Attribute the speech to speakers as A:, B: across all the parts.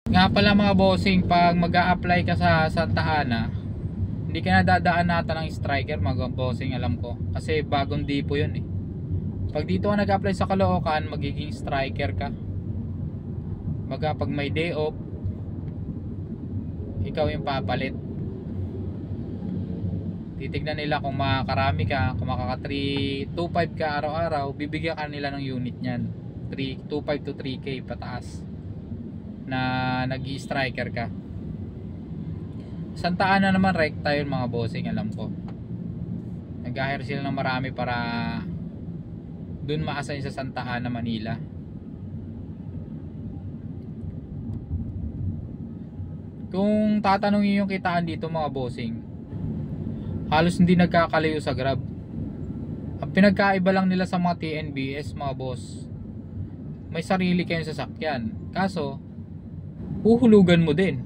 A: Nga pala mga bossing, pag mag-a-apply ka sa Santa Ana, hindi ka na dadaan nata ng striker mga bossing, alam ko. Kasi bagong dipo yun eh. Pag dito ka nag-apply sa Caloocan, magiging striker ka. Baga pag may day off, ikaw yung papalit. Titignan nila kung makakarami ka, kung makaka 325 ka araw-araw, bibigyan ka nila ng unit niyan. 325 to 3K pataas na nag-i-striker ka. Santa Ana naman rekta yun mga bossing, alam ko. Nag-hire sila ng marami para dun ma-assign sa Santa Ana, Manila. Kung tatanungin yung kitaan dito mga bossing, halos hindi nagkakalayo sa Grab. Ang pinagkaiba lang nila sa mga TNBS mga boss, may sarili kayong sasakyan, kaso huhulugan mo din.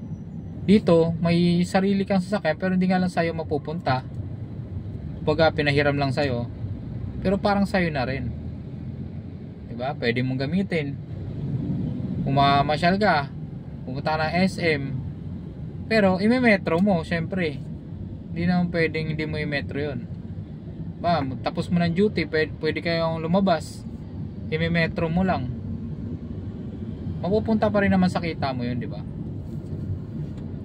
A: Dito may sarili kang sasakyan pero hindi nga lang sa'yo mapupunta. Baga pinahiram lang sa'yo, pero parang sa'yo na rin, diba? Pwede mong gamitin kung mamasyal ka, pumunta ng SM, pero ime-metro mo syempre. Hindi naman pwedeng hindi mo i-metro yun. Ba, tapos mo ng duty, pwede kayong lumabas, ime-metro mo lang, mapupunta pa rin naman sa kita mo yun, di ba?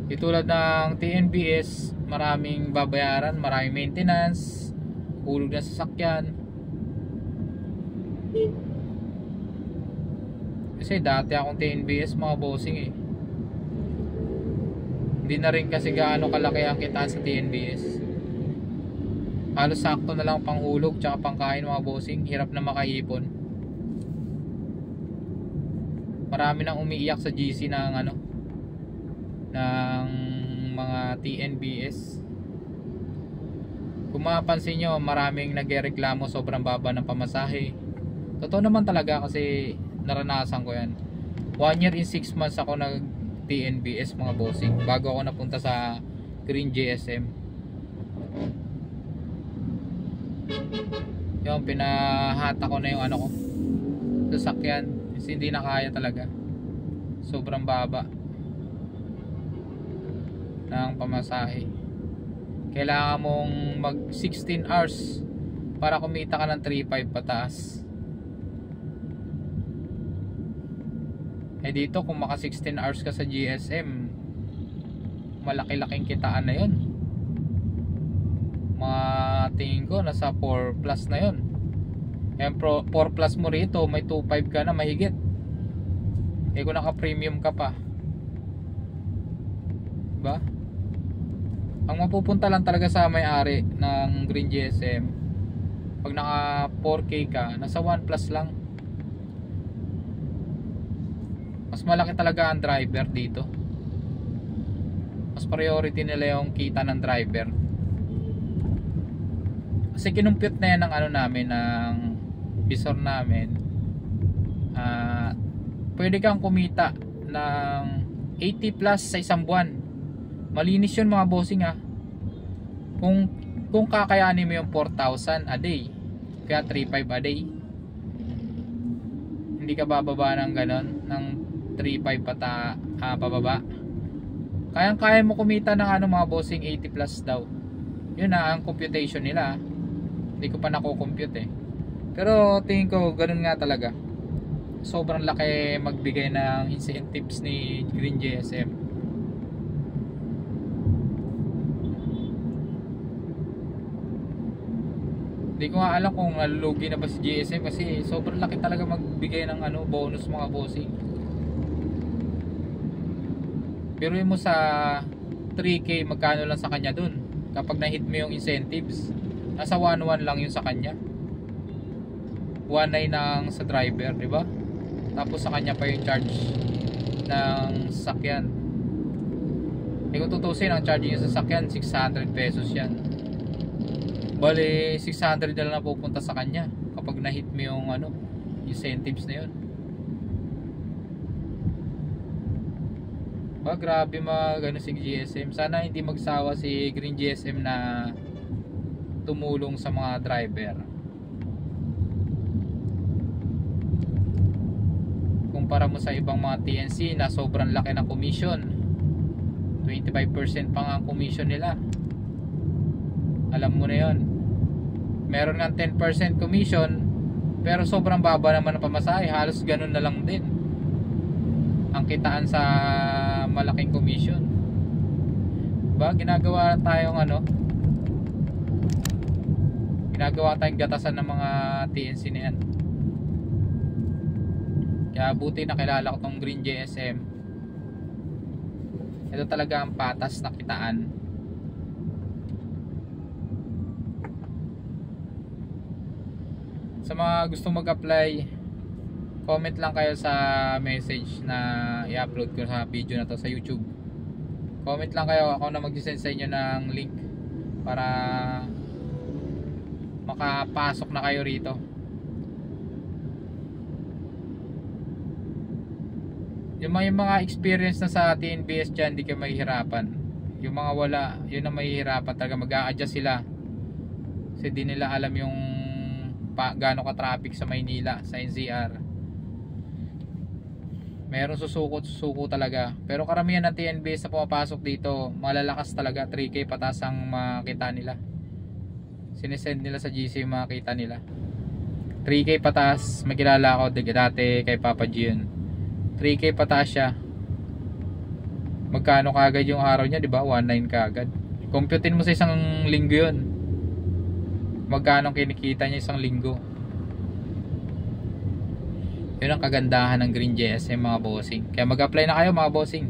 A: Itulad ng TNBS, maraming babayaran, maraming maintenance, hulog na sasakyan. Kasi dati akong TNBS mga bossing eh. Hindi na rin kasi gaano kalaki ang kitaan sa TNBS. Halos sakto na lang pang hulog tsaka pang kain mga bossing. Hirap na makaipon. Marami nang umiiyak sa GC ng ng mga TNBS. Kung mapapansin nyo, maraming nagreklamo sobrang baba ng pamasahe. Totoo naman talaga kasi naranasan ko yan. 1 year in 6 months ako nag TNBS mga bossing bago ako napunta sa Green GSM. Yung pinahata ko na yung ko sasakyan kasi hindi na kaya talaga, sobrang baba ng pamasahe. Kailangan mong mag 16 hours para kumita ka ng 3.5 pataas. Eh dito kung maka 16 hours ka sa GSM, malaki-laking kitaan na yun. Tingin ko nasa 4 plus na yun. Yan 4 plus mo rito, may 2.5 ka na mahigit. Eh kung naka premium ka pa, diba? Ang mapupunta lang talaga sa may-ari ng Green GSM, pag naka 4K ka, nasa 1 plus lang. Mas malaki talaga ang driver dito. Mas priority nila yung kita ng driver. Kasi kinumpute na yan ng namin, ng visor namin. Pwede kang kumita ng 80 plus sa isang buwan. Malinis yun mga bossing ha. Kung kakayanin mo yung 4,000 a day, kaya 3.5 a day, hindi ka bababa ng ganon, ng 3.5 pababa. Kaya mo kumita ng mga bossing 80 plus daw. Yun na ang computation nila. Hindi ko pa nako-compute eh. Pero tingin ko ganun nga talaga. Sobrang laki magbigay ng incentives ni Green GSM. Hindi ko nga alam kung nalulugi na ba si GSM kasi sobrang laki talaga magbigay ng bonus mga bossing. Biruin mo sa 3K, magkano lang sa kanya dun kapag na-hit mo yung incentives. Nasa 1.1 lang yun sa kanya, 1.9 ng sa driver, di ba? Tapos sa kanya pa yung charge ng sasakyan. Kung tutusin, ang charge yung sasakyan 600 pesos yan. Bali 600 na lang pupunta sa kanya kapag na-hit mo yung incentives na yun. Grabe si GSM. Sana hindi magsawa si Green GSM na tumulong sa mga driver. Kung ikukumpara mo sa ibang mga TNC na sobrang laki ng commission, 25% pa nga ang commission nila. Alam mo na yon. Meron nga 10% commission, pero sobrang baba naman ang pamasahe. Halos ganun na lang din ang kitaan sa malaking commission. Diba? Ginagawa tayong gatasan ng mga TNC na yan. Kaya buti nakilala ko tong Green GSM. Ito talaga ang patas na kitaan. Sa mga gustong mag-apply, comment lang kayo sa message na i-upload ko sa video na to sa YouTube. Comment lang kayo, ako na mag-send sa inyo ng link para makapasok na kayo rito. Yung mga experience na sa TNBS dyan, hindi kayo mahihirapan. Yung mga wala, yun ang mahihirapan talaga. Mag-a-adjust sila kasi di nila alam yung gaano ka traffic sa Maynila, sa NCR. Meron susuko talaga, pero karamihan ng TNBS na pumapasok dito malalakas talaga. 3K pataas ang makita nila, sinesend nila sa GC yung makita nila. 3K pataas. Makilala ako dati kay Papa G yun. 3K pataas siya. Magkano kagad yung araw niya, diba? 1.9 kagad. Computein mo sa isang linggo yun, magkano kinikita niya isang linggo. Yun ang kagandahan ng Green GSM mga bossing. Kaya mag-apply na kayo mga bossing.